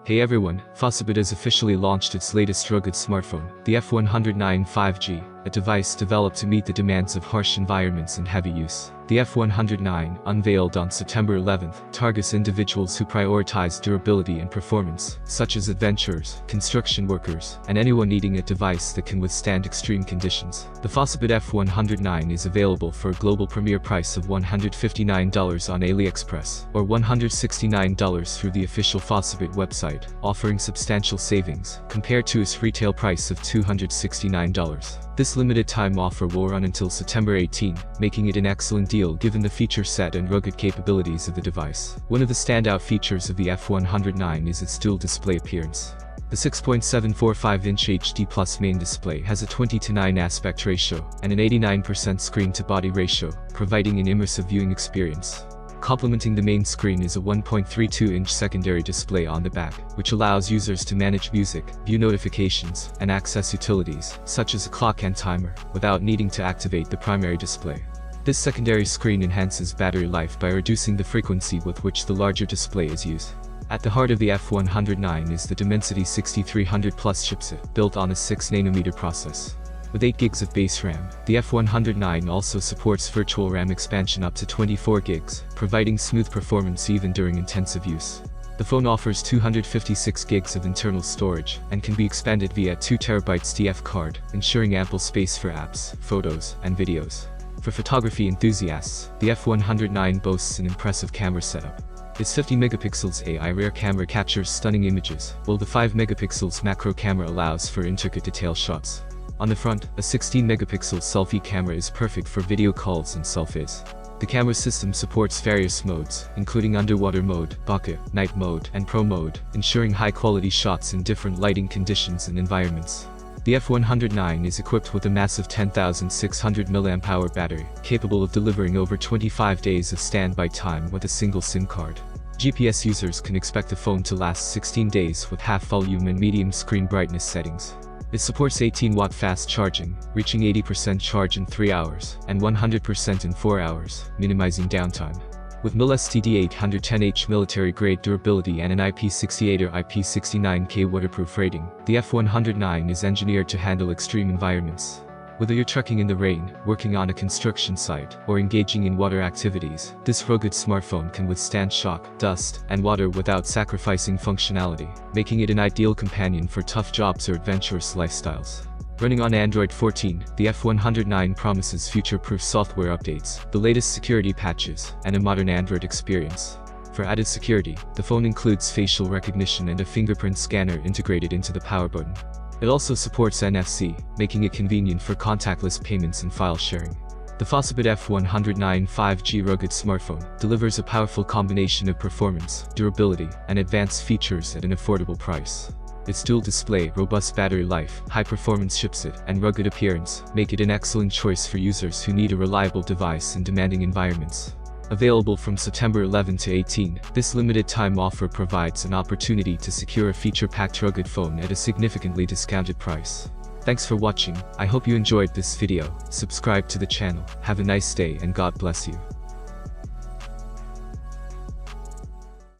Hey everyone, FOSSiBOT has officially launched its latest rugged smartphone, the F109 5G, a device developed to meet the demands of harsh environments and heavy use. The F109, unveiled on September 11th, targets individuals who prioritize durability and performance, such as adventurers, construction workers, and anyone needing a device that can withstand extreme conditions. The FOSSiBOT F109 is available for a global premiere price of $159 on AliExpress, or $169 through the official FOSSiBOT website, offering substantial savings, compared to its retail price of $269. This limited time offer will run until September 18, making it an excellent deal given the feature set and rugged capabilities of the device. One of the standout features of the F109 is its dual display appearance. The 6.745-inch HD+ main display has a 20:9 aspect ratio and an 89% screen-to-body ratio, providing an immersive viewing experience. Complementing the main screen is a 1.32-inch secondary display on the back, which allows users to manage music, view notifications, and access utilities, such as a clock and timer, without needing to activate the primary display. This secondary screen enhances battery life by reducing the frequency with which the larger display is used. At the heart of the F109 is the Dimensity 6300 Plus chipset, built on a 6nm process. With 8 GB of base RAM, the F109 also supports virtual RAM expansion up to 24 GB, providing smooth performance even during intensive use. The phone offers 256 GB of internal storage, and can be expanded via a 2TB TF card, ensuring ample space for apps, photos, and videos. For photography enthusiasts, the F109 boasts an impressive camera setup. Its 50MP AI rear camera captures stunning images, while the 5MP macro camera allows for intricate detail shots. On the front, a 16MP selfie camera is perfect for video calls and selfies. The camera system supports various modes, including underwater mode, bokeh, night mode, and pro mode, ensuring high-quality shots in different lighting conditions and environments. The F109 is equipped with a massive 10,600 mAh battery, capable of delivering over 25 days of standby time with a single SIM card. GPS users can expect the phone to last 16 days with half-volume and medium screen brightness settings. It supports 18-watt fast charging, reaching 80% charge in 3 hours, and 100% in 4 hours, minimizing downtime. With MIL-STD810H military-grade durability and an IP68 or IP69K waterproof rating, the F109 is engineered to handle extreme environments. Whether you're trekking in the rain, working on a construction site, or engaging in water activities, this rugged smartphone can withstand shock, dust, and water without sacrificing functionality, making it an ideal companion for tough jobs or adventurous lifestyles. Running on Android 14, the F109 promises future-proof software updates, the latest security patches, and a modern Android experience. For added security, the phone includes facial recognition and a fingerprint scanner integrated into the power button. It also supports NFC, making it convenient for contactless payments and file sharing. The FOSSiBOT F109 5G rugged smartphone delivers a powerful combination of performance, durability, and advanced features at an affordable price. Its dual display, robust battery life, high-performance chipset, and rugged appearance make it an excellent choice for users who need a reliable device in demanding environments. Available from September 11 to 18, this limited-time offer provides an opportunity to secure a feature-packed rugged phone at a significantly discounted price. Thanks for watching. I hope you enjoyed this video. Subscribe to the channel. Have a nice day and God bless you.